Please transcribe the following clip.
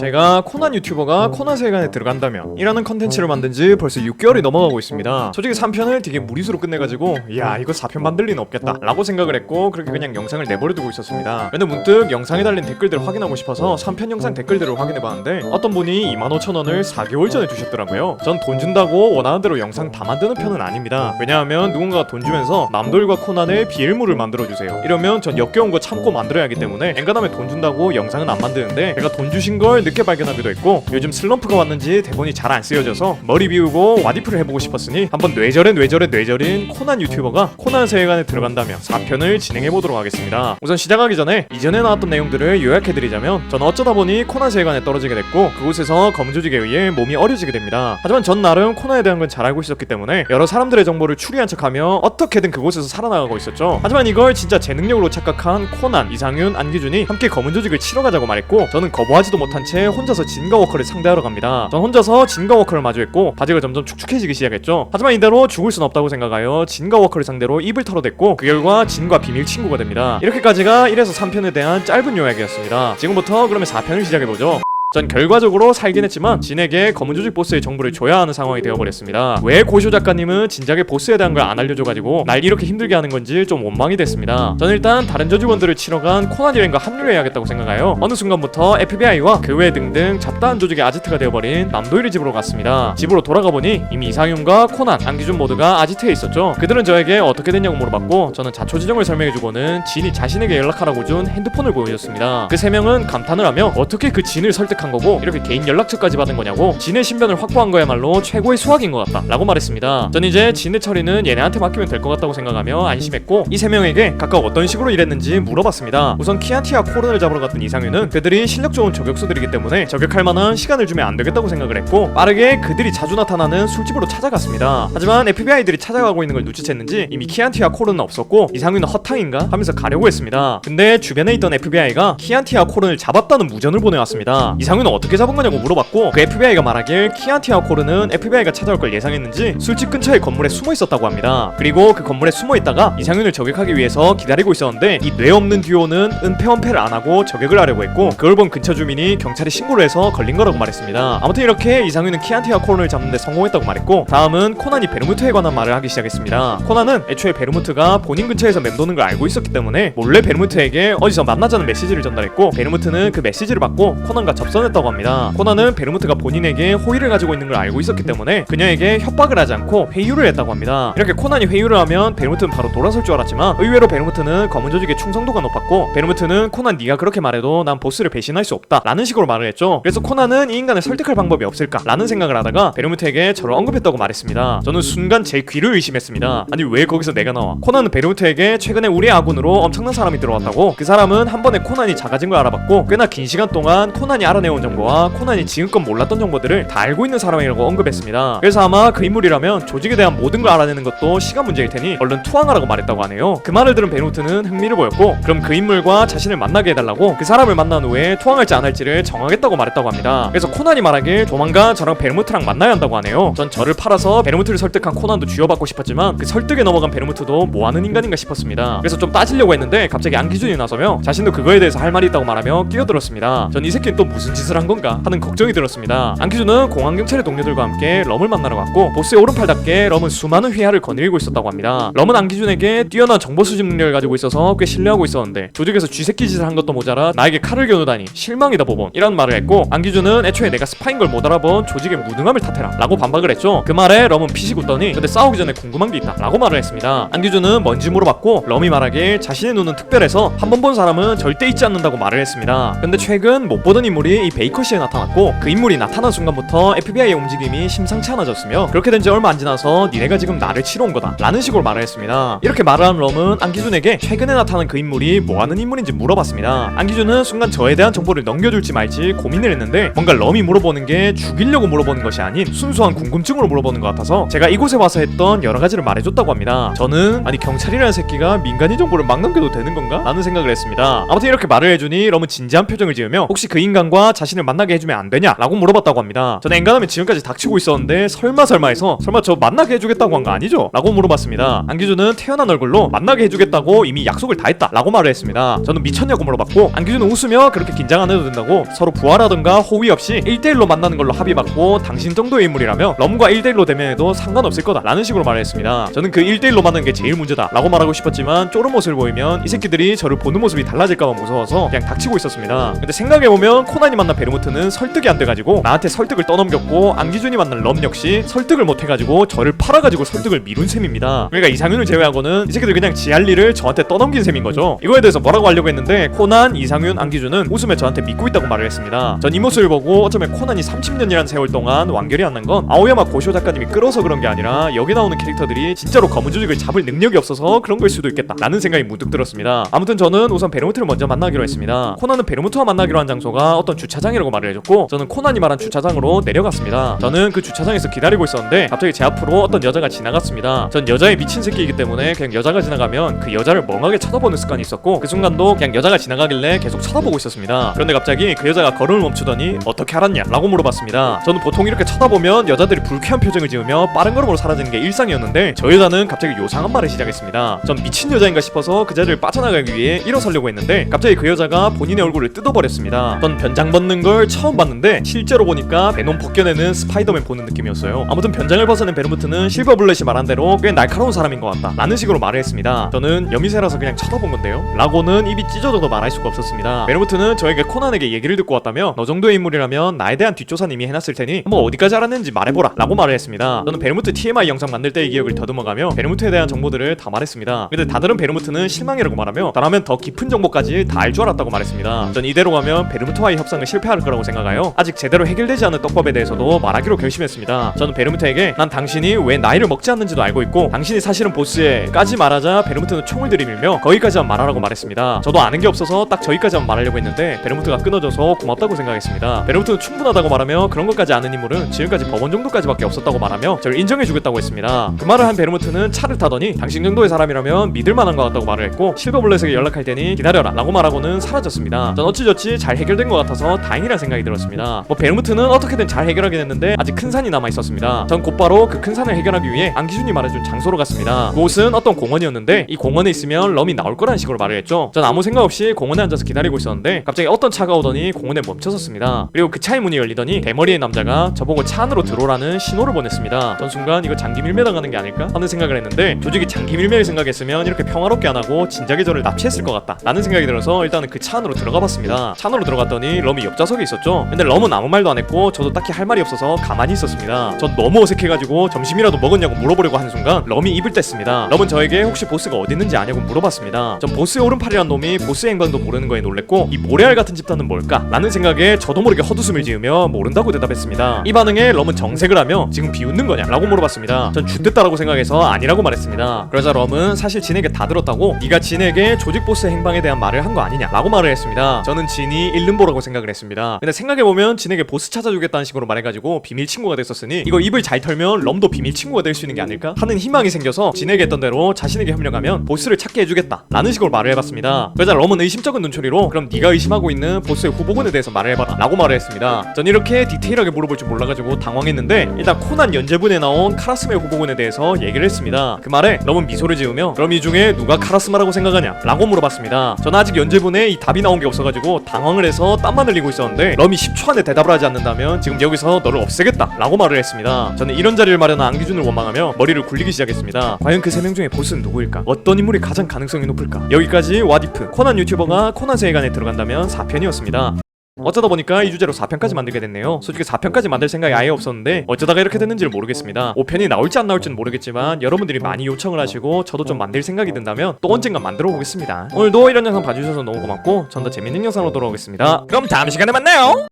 제가 코난 유튜버가 코난 세계관에 들어간다면 이라는 컨텐츠를 만든지 벌써 6개월이 넘어가고 있습니다. 솔직히 3편을 되게 무리수로 끝내가지고 야 이거 4편 만들 리는 없겠다 라고 생각을 했고 그렇게 그냥 영상을 내버려두고 있었습니다. 근데 문득 영상에 달린 댓글들을 확인하고 싶어서 3편 영상 댓글들을 확인해봤는데 어떤 분이 25,000원을 4개월 전에 주셨더라고요. 전 돈 준다고 원하는 대로 영상 다 만드는 편은 아닙니다. 왜냐하면 누군가가 돈 주면서 남돌과 코난의 비엘물을 만들어주세요 이러면 전 역겨운 거 참고 만들어야 하기 때문에 엔간하면 돈 준다고 영상은 안 만드는데 제가 돈 주신 걸 늦게 발견하기도 했고 요즘 슬럼프가 왔는지 대본이 잘 안 쓰여져서 머리 비우고 와디프를 해보고 싶었으니 한번 뇌절인 코난 유튜버가 코난 세계관에 들어간다면 4편을 진행해보도록 하겠습니다. 우선 시작하기 전에 이전에 나왔던 내용들을 요약해드리자면 저는 어쩌다 보니 코난 세계관에 떨어지게 됐고 그곳에서 검은 조직에 의해 몸이 어려지게 됩니다. 하지만 전 나름 코난에 대한 건 잘 알고 있었기 때문에 여러 사람들의 정보를 추리한 척하며 어떻게든 그곳에서 살아나가고 있었죠. 하지만 이걸 진짜 제 능력으로 착각한 코난, 이상윤, 안기준이 함께 검은 조직을 치러 가자고 말했고 저는 거부하지도 못한 채 혼자서 진가워커를 상대하러 갑니다. 전 혼자서 진가워커를 마주했고 바지가 점점 축축해지기 시작했죠. 하지만 이대로 죽을 순 없다고 생각하여 진가워커를 상대로 입을 털어댔고 그 결과 진과 비밀 친구가 됩니다. 이렇게까지가 1에서 3편에 대한 짧은 요약이었습니다. 지금부터 그러면 4편을 시작해보죠. 전 결과적으로 살긴 했지만 진에게 검은 조직 보스의 정보를 줘야 하는 상황이 되어버렸습니다. 왜 고쇼 작가님은 진작에 보스에 대한 걸 안 알려줘가지고 날 이렇게 힘들게 하는 건지 좀 원망이 됐습니다. 전 일단 다른 저직원들을 치러 간 코난 일행과 합류해야겠다고 생각하여 어느 순간부터 FBI와 그 외 등등 잡다한 조직의 아지트가 되어버린 남도일의 집으로 갔습니다. 집으로 돌아가보니 이미 이상윤과 코난, 안기준 모두가 아지트에 있었죠. 그들은 저에게 어떻게 됐냐고 물어봤고 저는 자초지종을 설명해주고는 진이 자신에게 연락하라고 준 핸드폰을 보여줬습니다. 그 3명은 감탄을 하며 어떻게 그 진을 설득한 거고 이렇게 개인 연락처까지 받은 거냐고 진의 신변을 확보한 거야말로 최고의 수학인 것 같다 라고 말했습니다. 전 이제 진의 처리는 얘네한테 맡기면 될 것 같다고 생각하며 안심했고 이 3명에게 각각 어떤 식으로 일했는지 물어봤습니다. 우선 키안티와 코른을 잡으러 갔던 이상윤은 그들이 실력 좋은 저격수들이기 때문에 저격할 만한 시간을 주면 안 되겠다고 생각을 했고 빠르게 그들이 자주 나타나는 술집으로 찾아갔습니다. 하지만 FBI들이 찾아가고 있는 걸 눈치챘는지 이미 키안티와 코른은 없었고 이상윤은 허탕인가 하면서 가려고 했습니다. 근데 주변에 있던 FBI가 키안티와 코른을 잡았다는 무전을 보내왔습니다. 이상윤은 어떻게 잡은 거냐고 물어봤고 그 FBI가 말하길 키안티와 코른은 FBI가 찾아올 걸 예상했는지 술집 근처의 건물에 숨어 있었다고 합니다. 그리고 그 건물에 숨어 있다가 이상윤을 저격하기 위해서 기다리고 있었는데 이 뇌 없는 듀오는 은폐원패를 안 하고 저격을 하려고 했고 그걸 본 근처 주민이 경찰에 신고를 해서 걸린 거라고 말했습니다. 아무튼 이렇게 이상윤은 키안티와 코른을 잡는데 성공했다고 말했고 다음은 코난이 베르무트에 관한 말을 하기 시작했습니다. 코난은 애초에 베르무트가 본인 근처에서 맴도는 걸 알고 있었기 때문에 몰래 베르무트에게 어디서 만나자는 메시지를 전달했고 베르무트는 그 메시지를 받고 코난과 접선했다고 합니다. 코난은 베르무트가 본인에게 호의를 가지고 있는 걸 알고 있었기 때문에 그녀에게 협박을 하지 않고 회유를 했다고 합니다. 이렇게 코난이 회유를 하면 베르무트는 바로 돌아설 줄 알았지만 의외로 베르무트는 검은 조직의 충성도가 높았고 베르무트는 코난 네가 그렇게 말해도 난 보스를 배신할 수 없다 라는 식으로 말을 했죠. 그래서 코난은 이 인간을 설득할 방법이 없을까 라는 생각을 하다가 베르무트에게 저를 언급했다고 말했습니다. 저는 순간 제 귀를 의심했습니다. 아니 왜 거기서 내가 나와? 코난은 베르무트에게 최근에 우리 아군으로 엄청난 사람이 들어왔다고 그 사람은 한 번에 코난이 작아진 걸 알아봤고 꽤나 긴 시간 동안 코난이 알아내온 정보와 코난이 지금껏 몰랐던 정보들을 다 알고 있는 사람이라고 언급했습니다. 그래서 아마 그 인물이라면 조직에 대한 모든 걸 알아내는 것도 시간 문제일 테니 얼른 투항하라고 말했다고 하네요. 그 말을 들은 베르무트는 흥미를 보였고 그럼 그 인물과 자신을 만나게 해달라고 그 사람을 만난 후에 투항할지 안 할지를 정하겠다고 말했다고 합니다. 그래서 코난이 말하길 조만간 저랑 베르무트랑 만나야 한다고 하네요. 전 저를 팔아서 베르무트를 설득한 코난도 쥐어받고 싶었지만 그 설득에 넘어간 베르무트도 뭐하는 인간인가 싶었습니다. 그래서 좀 따지려고 했는데 갑자기 안기준이 나서며 자신도 그거에 대해서 할 말이 있다고 말하며 끼어들었습니다. 전 이 새끼는 또 무슨 짓을 한 건가 하는 걱정이 들었습니다. 안기준은 공항경찰의 동료들과 함께 럼을 만나러 갔고 보스의 오른팔답게 럼은 수많은 휘하를 거느리고 있었다고 합니다. 럼은 안기준에게 뛰어난 정보 수집 능력을 가지고 있어서 꽤 신뢰하고 있었는데 조직에서 쥐새끼 짓을 한 것도 모자라 나에게 칼을 겨누다니 실망이다 보본 이라는 말을 했고 안기준은 애초에 내가 스파인 걸 못 알아본 조직의 무능함을 탓해라 라고 반박을 했죠. 그 말에 럼은 피식 웃더니 근데 싸우기 전에 궁금한 게 있다 라고 말을 했습니다. 안기준은 뭔지 물어봤고 럼이 말하길 자신의 눈은 특별해서 한 번 본 사람은 절대 잊지 않는다고 말을 했습니다. 근데 최근 못 보던 인물이 이 베이커시에 나타났고 그 인물이 나타난 순간부터 FBI의 움직임이 심상치 않아졌으며 그렇게 된 지 얼마 안 지나서 니네가 지금 나를 치러 온 거다 라는 식으로 말을 했습니다. 이렇게 말을 한 럼은 안기준에게 최근에 나타난 그 인물이 뭐하는 인물인지 물어봤습니다. 안기준은 순간 저에 대한 정보를 넘겨줄지 말지 고민을 했는데 뭔가 럼이 물어보는 게 죽이려고 물어보는 것이 아닌 순수한 궁금증으로 물어보는 것 같아서 제가 이곳에 와서 했던 여러 가지를 말해줬다고 합니다. 저는 아니 경찰이라는 새끼가 민간인 정보를 막 넘겨도 되는 건가? 라는 생각을 했습니다. 아무튼 이렇게 말을 해주니 럼은 진지한 표정을 지으며 혹시 그 인간과 자신을 만나게 해주면 안 되냐 라고 물어봤다고 합니다. 저는 엔간하면 지금까지 닥치고 있었는데 설마 해서 설마 저 만나게 해주겠다고 한 거 아니죠? 라고 물어봤습니다. 안기준은 태연한 얼굴로 만나게 해주겠다고 이미 약속을 다 했다 라고 말을 했습니다. 저는 미쳤냐고 물어봤고 안기준은 웃으며 그렇게 긴장 안 해도 된다고 서로 부하라든가 호의 없이 1대1로 만나는 걸로 합의받고 당신 정도의 인물이라면 럼과 1대1로 대면해도 상관없을 거다 라는 식으로 말을 했습니다. 저는 그 1대1로 만나는 게 제일 문제다 라고 말하고 싶었지만 쪼른 모습을 보이면 이 새끼들이 저를 보는 모습이 달라질까봐 무서워서 그냥 닥치고 있었습니다. 근데 생각해보면 코난이 만난 베르무트는 설득이 안 돼가지고 나한테 설득을 떠넘겼고 안기준이 만난 럼 역시 설득을 못해가지고 저를 팔아가지고 설득을 미룬 셈입니다. 그러니까 이상윤을 제외하고는 이 새끼들 그냥 지 할 일을 저한테 떠넘긴 셈인 거죠. 이거에 대해서 뭐라고 하려고 했는데 코난, 이상윤, 안기준은 웃으며 저한테 믿고 있다고 말을 했습니다. 전 이 모습을 보고 어쩌면 코난이 30년이란 세월 동안 완결이 안 난 건 아오야마 고쇼 작가님이 끌어서 그런 게 아니라 여기 나오는 캐릭터들이 진짜로 검은 조직을 잡을 능력이 없어서 그런 걸 수도 있겠다 라는 생각이 문득 들었습니다. 아무튼 저는 우선 베르무트를 먼저 만나기로 했습니다. 코난은 베르무트와 만나기로 한 장소가 어떤 주차장이라고 말을 해줬고 저는 코난이 말한 주차장으로 내려갔습니다. 저는 그 주차장에서 기다리고 있었는데 갑자기 제 앞으로 어떤 여자가 지나갔습니다. 전 여자에 미친 새끼이기 때문에 그냥 여자가 지나가면 그 여자를 멍하게 쳐다보는 습관이 있었고 그 순간도 그냥 여자가 지나가길래 계속 쳐다보고 있었습니다. 그런데 갑자기 그 여자가 걸음을 멈추더니 어떻게 알았냐 라고 물어봤습니다. 저는 보통 이렇게 쳐다보면 여자들이 불쾌한 표정을 지으며 빠른 걸음으로 사라지는 게 일상이었는데 저 여자는 갑자기 요상한 말을 시작했습니다. 전 미친 여자인가 싶어서 그 자리를 빠져나가기 위해 일어서려고 했는데 갑자기 그 여자가 본인의 얼굴을 뜯어버렸습니다. 전 변장 벗는 걸 처음 봤는데 실제로 보니까 베놈 벗겨내는 스파이더맨 보는 느낌이었어요. 아무튼 변장을 벗어낸 베르무트는 실버블렛이 말한 대로 꽤 날카로운 사람인 것 같다 라는 식으로 말을 했습니다. 저는 여미새라서 그냥 쳐다본 건데요 라고는 입이 찢어져도 말할 수가 없었습니다. 베르무트는 저에게 코난에게 얘기를 듣고 왔다며 너 정도의 인물이라면 나에 대한 뒷조사는 이미 해놨을 테니 한번 어디까지 알았는지 말해보라 라고 말을 했습니다. 저는 베르무트 TMI 영상 만들 때의 기억을 더듬어가며 베르무트에 대한 정보들을 다 말했습니다. 근데 다들은 베르무트는 실망이라고 말하며 나라면 더 깊은 정보까지 다 알 줄 알았다고 말했습니다. 전 이대로 가면 베르무트와의 협상을 실패할 거라고 생각하여 아직 제대로 해결되지 않은 떡밥에 대해서도 말하기로 결심했습니다. 저는 베르무트에게 난 당신이 왜 나이를 먹지 않는지도 알고 있고 당신이 사실은 보스에까지 말하자 베르무트는 총을 들이밀며 거기까지만 말하라고 말했습니다. 저도 아는 게 없어서 딱 저기까지만 말하려고 했는데 베르무트가 끊어져서 고맙다고 생각했습니다. 베르무트는 충분하다고 말하며 그런 것까지 아는 인물은 지금까지 법원 정도까지밖에 없었다고 말하며 저를 인정해주겠다고 했습니다. 그 말을 한 베르무트는 차를 타더니 당신 정도의 사람이라면 믿을만한 것 같다고 말을 했고 실버블렛에게 연락할 테니 기다려라 라고 말하고는 사라졌습니다. 전 어찌저찌 잘 해결된 것 같아서 다행이라는 생각이 들었습니다. 베르무트는 어떻게든 잘 해결하긴 했는데 아직 큰 산이 남아있었습니다. 전 곧바로 그 큰 산을 해결하기 위해 안기준이 말해준 장소로 갔습니다. 그곳은 어떤 공원이었는데 이 공원에 있으면 럼이 나올 거라는 식으로 말을 했죠. 전 아무 생각 없이 공원에 앉아서 기다리고 있었는데 갑자기 어떤 차가 오더니 공원에 멈춰섰습니다. 그리고 그 차의 문이 열리더니 대머리의 남자가 저보고 차 안으로 들어오라는 신호를 보냈습니다. 전 순간 이거 장기 밀매 당하는 게 아닐까 하는 생각을 했는데 조직이 장기 밀매를 생각했으면 이렇게 평화롭게 안 하고 진작에 저를 납치했을 것 같다 라는 생각이 들어서 일단은 그 차 안으로 들어가 봤습니다. 차 안으로 들어갔더니 럼이 옆좌석에 있었죠. 근데 럼은 아무 말도 안 했고 저도 딱히 할 말이 없어서 가만히 있었습니다. 전 너무 어색해가지고 점심이라도 먹었냐고 물어보려고 하는 순간 럼이 입을 뗐습니다. 럼은 저에게 혹시 보스가 어디 있는지 아냐고 물어봤습니다. 전 보스의 오른팔이란 놈이 보스의 행방도 모르는 거에 놀랬고 이 모래알 같은 집단은 뭘까? 라는 생각에 저도 모르게 헛웃음을 지으며 모른다고 대답했습니다. 이 반응에 럼은 정색을 하며 지금 비웃는 거냐? 라고 물어봤습니다. 전 쭌됐다라고 생각해서 아니라고 말했습니다. 그러자 럼은 사실 진에게 다 들었다고 네가 진에게 조직 보스의 행방에 대한 말을 한 거 아니냐? 라고 말을 했습니다. 저는 진이 일름보라고 생각을 했습니다. 근데 생각해보면 진에게 보스 찾아주겠다는 식으로 말해가지고 비밀 친구가 됐었으니 이거 입을 잘 털면 럼도 비밀 친구가 될 수 있는 게 아닐까? 하는 희망이 생겨서 진에게 했던 대로 자신에게 협력하면 보스를 찾게 해주겠다 라는 식으로 말을 해봤습니다. 그러자 럼은 의심쩍은 눈초리로 그럼 네가 의심하고 있는 보스의 후보군에 대해서 말을 해봐라 라고 말을 했습니다. 전 이렇게 디테일하게 물어볼 줄 몰라가지고 당황했는데 일단 코난 연재분에 나온 카라스메 후보군에 대해서 얘기를 했습니다. 그 말에 럼은 미소를 지으며 그럼 이 중에 누가 카라스마라고 생각하냐? 라고 물어봤습니다. 전 아직 연재분에 이 답이 나온 게 없어가지고 당황을 해서 땀만 흘리고 있었는데 럼이 10초 안에 대답을 하지 않는다면 지금 여기서 너를 없애겠다 라고 말을 했습니다. 저는 이런 자리를 마련한 안기준을 원망하며 머리를 굴리기 시작했습니다. 과연 그 3명 중에 보스는 누구일까? 어떤 인물이 가장 가능성이 높을까? 여기까지 왓이프 코난 유튜버가 코난 세계관에 들어간다면 4편이었습니다. 어쩌다 보니까 이 주제로 4편까지 만들게 됐네요. 솔직히 4편까지 만들 생각이 아예 없었는데 어쩌다가 이렇게 됐는지를 모르겠습니다. 5편이 나올지 안 나올지는 모르겠지만 여러분들이 많이 요청을 하시고 저도 좀 만들 생각이 든다면 또 언젠가 만들어 보겠습니다. 오늘도 이런 영상 봐주셔서 너무 고맙고 전 더 재밌는 영상으로 돌아오겠습니다. 그럼 다음 시간에 만나요.